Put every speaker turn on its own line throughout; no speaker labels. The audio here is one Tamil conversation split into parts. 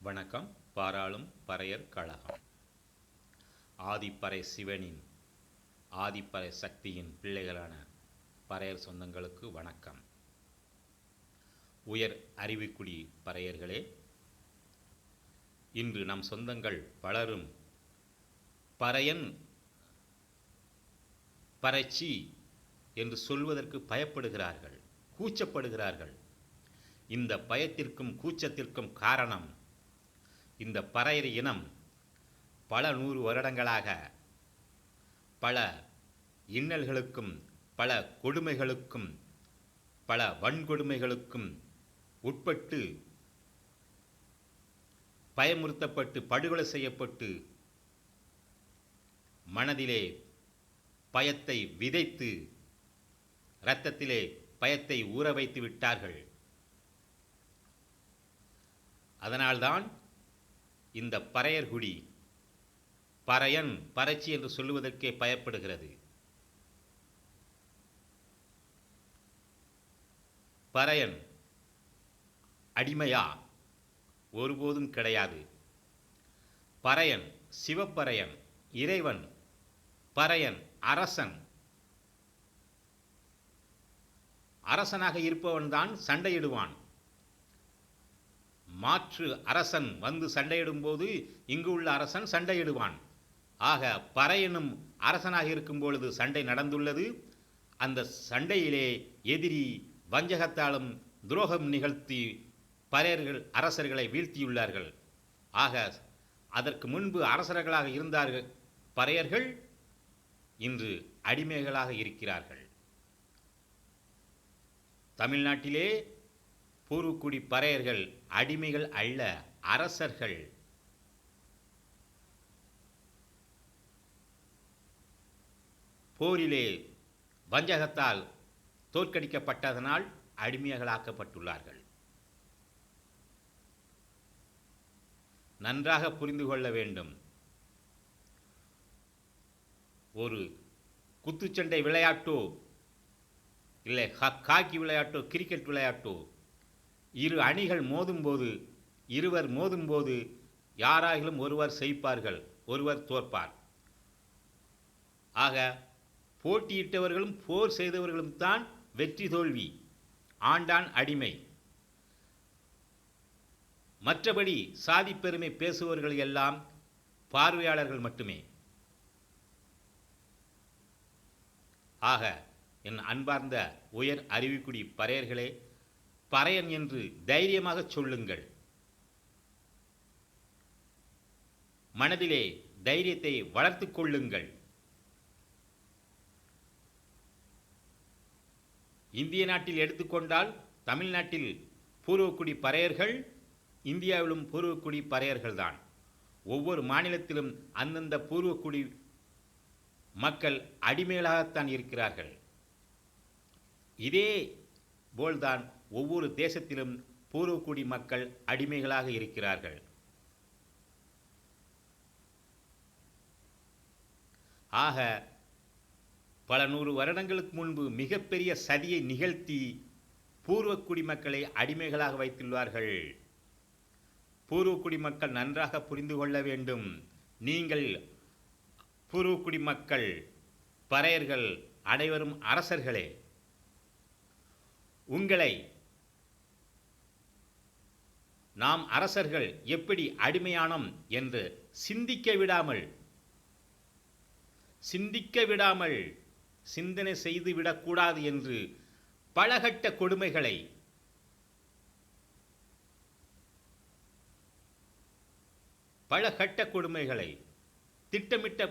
வணக்கம். பாராளும் பறையர் கழகம். ஆதிப்பறை சிவனின் ஆதிப்பறை சக்தியின் பிள்ளைகளான பறையர் சொந்தங்களுக்கு வணக்கம். உயர் அறிவுக்குடி பறையர்களே, இன்று நம் சொந்தங்கள் பலரும் பறையன் பறைச்சி என்று சொல்வதற்கு பயப்படுகிறார்கள், கூச்சப்படுகிறார்கள். இந்த பயத்திற்கும் கூச்சத்திற்கும் காரணம், இந்த பறையர் இனம் பல 100 வருடங்களாக பல இன்னல்களுக்கும் பல கொடுமைகளுக்கும் பல வன்கொடுமைகளுக்கும் உட்பட்டு பயமுறுத்தப்பட்டு படுகொலை செய்யப்பட்டு மனதிலே பயத்தை விதைத்து இரத்தத்திலே பயத்தை ஊற வைத்து விட்டார்கள். அதனால்தான் இந்த பறையர்குடி பறையன் பறைச்சி என்று சொல்லுவதற்கே பயப்படுகிறது. பறையன் அடிமையா? ஒருபோதும் கிடையாது. பறையன் சிவப்பறையன், இறைவன். பறையன் அரசன். அரசனாக இருப்பவன்தான் சண்டையிடுவான். மாற்று அரசன் வந்து சண்டையிடும்போது இங்கு உள்ள அரசன் சண்டையிடுவான். ஆக பறையனும் அரசனாக இருக்கும் பொழுது சண்டை நடந்துள்ளது. அந்த சண்டையிலே எதிரி வஞ்சகத்தாலும் துரோகம் நிகழ்த்தி பறையர்கள் அரசர்களை வீழ்த்தியுள்ளார்கள். ஆக அதற்கு முன்பு அரசர்களாக இருந்தார்கள் பறையர்கள், இன்று அடிமைகளாக இருக்கிறார்கள். தமிழ்நாட்டிலே பூர்வக்குடி பறையர்கள் அடிமைகள் அல்ல, அரசர்கள். போரிலே வஞ்சகத்தால் தோற்கடிக்கப்பட்டதனால் அடிமைகளாக்கப்பட்டுள்ளார்கள். நன்றாக புரிந்து கொள்ள வேண்டும். ஒரு குத்துச்சண்டை விளையாட்டோ இல்லை ஹாக்கி விளையாட்டோ கிரிக்கெட் விளையாட்டோ இரு அணிகள் மோதும்போது, இருவர் மோதும்போது யாராகிலும் ஒருவர் ஜெயிப்பார்கள், ஒருவர் தோற்பார். ஆக போட்டியிட்டவர்களும் போர் செய்தவர்களும் தான் வெற்றி தோல்வி, ஆண்டான் அடிமை. மற்றபடி சாதி பெருமை பேசுபவர்கள் எல்லாம் பார்வையாளர்கள் மட்டுமே. ஆக என் அன்பார்ந்த உயர் அறிவுக்குடி பறையர்களே, பறையன் என்று தைரியமாக சொல்லுங்கள். மனதிலே தைரியத்தை வளர்த்து கொள்ளுங்கள். இந்திய நாட்டில் எடுத்துக்கொண்டால் தமிழ்நாட்டில் பூர்வக்குடி பறையர்கள், இந்தியாவிலும் பூர்வக்குடி பறையர்கள்தான். ஒவ்வொரு மாநிலத்திலும் அந்தந்த பூர்வக்குடி மக்கள் அடிமைகளாகத்தான் இருக்கிறார்கள். இதே போல்தான் ஒவ்வொரு தேசத்திலும் பூர்வக்குடி மக்கள் அடிமைகளாக இருக்கிறார்கள். ஆக பல 100 வருடங்களுக்கு முன்பு மிகப்பெரிய சதியை நிகழ்த்தி பூர்வக்குடி மக்களை அடிமைகளாக வைத்துள்ளார்கள். பூர்வக்குடி மக்கள் நன்றாக புரிந்து கொள்ள வேண்டும். நீங்கள் பூர்வக்குடி மக்கள் பறையர்கள் அனைவரும் அரசர்களே. உங்களை நாம் அரசர்கள் எப்படி அடிமையானோம் என்று சிந்திக்க விடாமல் சிந்தனை செய்து விடக்கூடாது என்று பலகட்ட கொடுமைகளை திட்டமிட்ட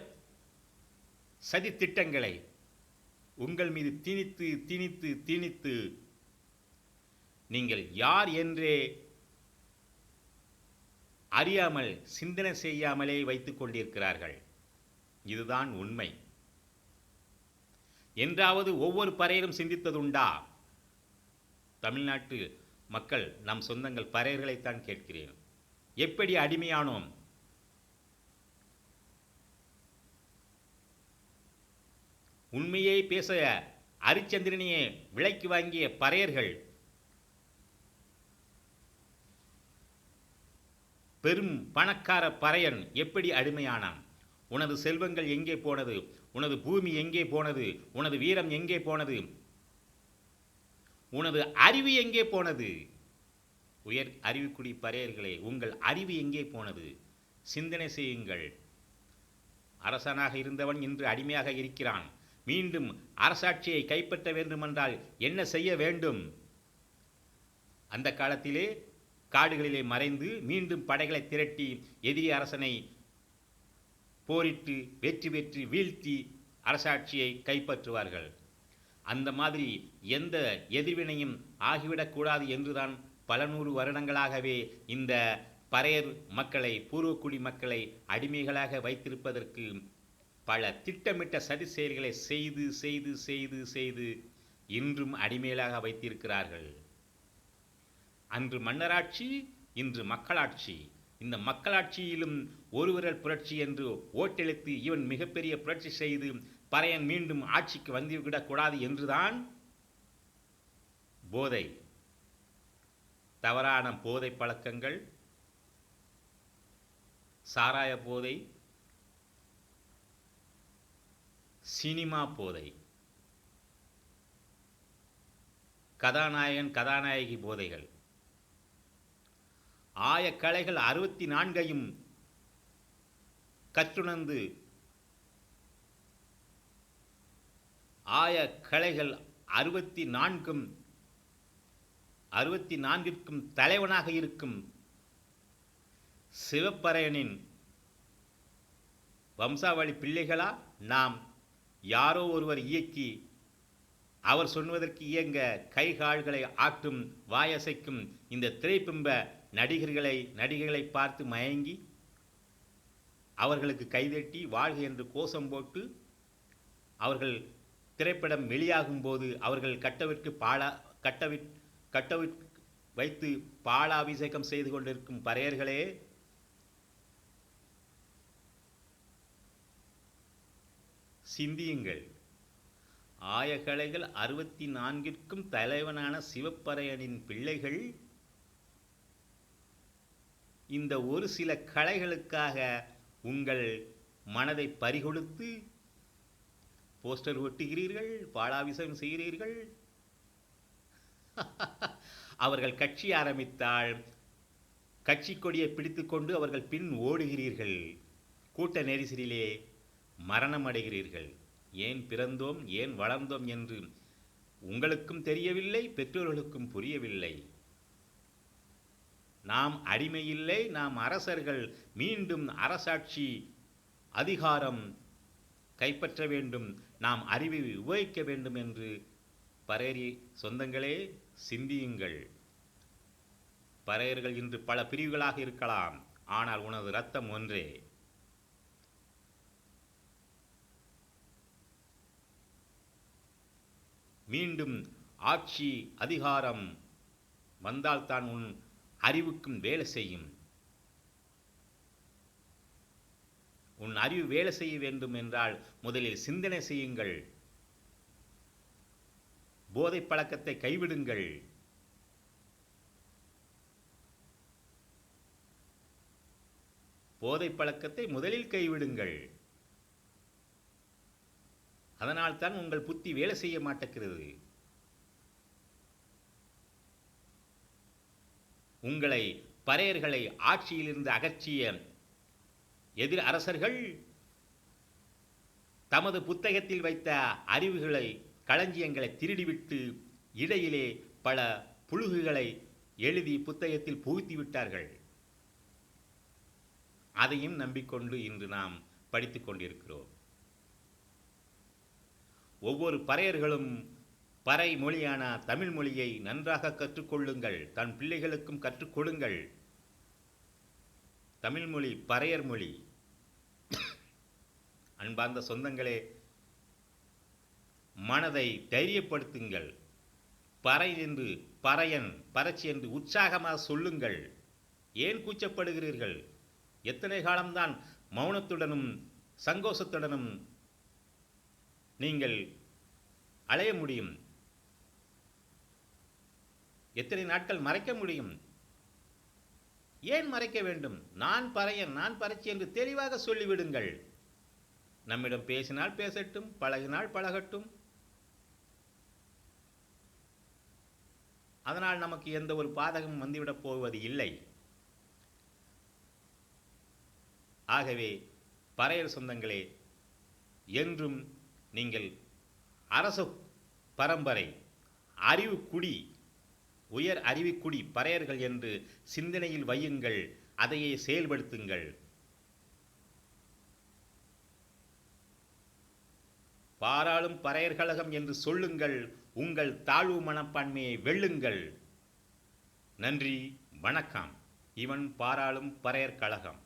சதி திட்டங்களை உங்கள் மீது திணித்து நீங்கள் யார் என்றே அறியாமல் சிந்தனை செய்யாமலே வைத்துக் கொண்டிருக்கிறார்கள். இதுதான் உண்மை. என்றாவது ஒவ்வொரு பறையரும் சிந்தித்ததுண்டா? தமிழ்நாட்டு மக்கள், நம் சொந்தங்கள் பறையர்களைத்தான் கேட்கிறேன். எப்படி அடிமையானோம்? உண்மையை பேச அரிச்சந்திரனையே விலைக்கு வாங்கிய பறையர்கள் பெரும் பணக்கார பறையன் எப்படி அடிமையானான்? உனது செல்வங்கள் எங்கே போனது? உனது பூமி எங்கே போனது? உனது வீரம் எங்கே போனது? உனது அறிவு எங்கே போனது? உயர் அறிவுக்குடி பறையர்களே, உங்கள் அறிவு எங்கே போனது? சிந்தனை செய்யுங்கள். அரசனாக இருந்தவன் இன்று அடிமையாக இருக்கிறான். மீண்டும் அரசாட்சியை கைப்பற்ற வேண்டுமென்றால் என்ன செய்ய வேண்டும்? அந்த காலத்திலே காடுகளிலே மறைந்து மீண்டும் படைகளை திரட்டி எதிரி அரசனை போரிட்டு வெற்றி பெற்று வீழ்த்தி அரசாட்சியை கைப்பற்றுவார்கள். அந்த மாதிரி எந்த எதிர்வினையும் ஆகிவிடக்கூடாது என்றுதான் பல நூறு வருடங்களாகவே இந்த பறையர் மக்களை, பூர்வக்குடி மக்களை அடிமைகளாக வைத்திருப்பதற்கு பல திட்டமிட்ட சதி செயல்களை செய்து செய்து செய்து செய்து இன்றும் அடிமைகளாக வைத்திருக்கிறார்கள். அன்று மன்னராட்சி, இன்று மக்களாட்சி. இந்த மக்களாட்சியிலும் ஒருவிரல் புரட்சி என்று ஓட்டெழுத்து இவன் மிகப்பெரிய புரட்சி செய்து பறையன் மீண்டும் ஆட்சிக்கு வந்துவிடக்கூடாது என்றுதான் போதை, தவறான போதை பழக்கங்கள், சாராய போதை, சினிமா போதை, கதாநாயகன் கதாநாயகி போதைகள், ஆயக்கலைகள் 64ஐயும் கற்றுணர்ந்து ஆயக்கலைகள் 64ற்கும் தலைவனாக இருக்கும் சிவப்பறையனின் வம்சாவளி பிள்ளைகளா நாம்? யாரோ ஒருவர் இயக்கி அவர் சொன்னதற்கு இயங்க கைகால்களை ஆட்டும் வாயசைக்கும் இந்த திரைப்பிம்ப நடிகர்களை பார்த்து மயங்கி அவர்களுக்கு கைதட்டி வாழ்க என்று கோஷம் போட்டு அவர்கள் திரைப்படம் வெளியாகும் போது அவர்கள் கட்ட வைத்து பாலாபிஷேகம் செய்து கொண்டிருக்கும் பறையர்களே, சிந்தியுங்கள். ஆயக்கலைகள் 64ற்கும் தலைவனான சிவப்பறையனின் பிள்ளைகள் இந்த ஒரு சில கலைகளுக்காக உங்கள் மனதை பறிகொடுத்து போஸ்டர் ஒட்டுகிறீர்கள், பாலாபிஷேகம் செய்கிறீர்கள். அவர்கள் கட்சி ஆரம்பித்தால் கட்சி கொடியை பிடித்துக்கொண்டு அவர்கள் பின் ஓடுகிறீர்கள். கூட்ட நெரிசலிலே மரணம் அடைகிறீர்கள். ஏன் பிறந்தோம், ஏன் வளர்ந்தோம் என்று உங்களுக்கும் தெரியவில்லை, பெற்றோர்களுக்கும் புரியவில்லை. நாம் அடிமை இல்லை, நாம் அரசர்கள். மீண்டும் அரசாட்சி அதிகாரம் கைப்பற்ற வேண்டும், நாம் அறிவை உபயோகிக்க வேண்டும் என்று பறையரி சொந்தங்களே சிந்தியுங்கள். பறையர்கள் இன்று பல பிரிவுகளாக இருக்கலாம், ஆனால் உனது இரத்தம் ஒன்றே. மீண்டும் ஆட்சி அதிகாரம் வந்தால்தான் உன் அறிவுக்கும் வேலை செய்யும். உன் அறிவு வேலை செய்ய வேண்டும் என்றால் முதலில் சிந்தனை செய்யுங்கள். போதை பழக்கத்தை கைவிடுங்கள். போதை பழக்கத்தை முதலில் கைவிடுங்கள். அதனால்தான் உங்கள் புத்தி வேலை செய்ய மாட்டேங்கிறது. உங்களை பறையர்களை ஆட்சியிலிருந்து அகற்றிய எதிர் அரசர்கள் தமது புத்தகத்தில் வைத்த அறிவுகளை, களஞ்சியங்களை திருடிவிட்டு இடையிலே பல புழுகுகளை எழுதி புத்தகத்தில் புகுத்தி விட்டார்கள். அதையும் நம்பிக்கொண்டு இன்று நாம் படித்துக் கொண்டிருக்கிறோம். ஒவ்வொரு பறையர்களும் பறை மொழியான தமிழ் மொழியை நன்றாக கற்றுக்கொள்ளுங்கள். தன் பிள்ளைகளுக்கும் கற்றுக் கொடுங்கள். தமிழ் மொழி பறையர் மொழி. அன்பார்ந்த சொந்தங்களே, மனதை தைரியப்படுத்துங்கள். பறை என்று, பறையன், பறச்சி என்று உற்சாகமாக சொல்லுங்கள். ஏன் கூச்சப்படுகிறீர்கள்? எத்தனை காலம்தான் மௌனத்துடனும் சங்கோஷத்துடனும் நீங்கள் அலைய முடியும்? எத்தனை நாட்கள் மறைக்க முடியும்? ஏன் மறைக்க வேண்டும்? நான் பறையன், நான் பறைச்சி என்று தெளிவாக சொல்லிவிடுங்கள். நம்மிடம் பேசினால் பேசட்டும், பழகினால் பழகட்டும். அதனால் நமக்கு எந்த ஒரு பாதகமும் வந்துவிடப் போவது இல்லை. ஆகவே பறையர் சொந்தங்களே, என்றும் நீங்கள் அரச பரம்பரை, அறிவுக்குடி, உயர் அறிவுக்குடி பறையர்கள் என்று சிந்தனையில் வையுங்கள், அதையே செயல்படுத்துங்கள். பாராளும் பறையர் கழகம் என்று சொல்லுங்கள், உங்கள் தாழ்வு மனப்பான்மையை வெல்லுங்கள். நன்றி, வணக்கம். இவன் பாராளும் பறையர் கழகம்.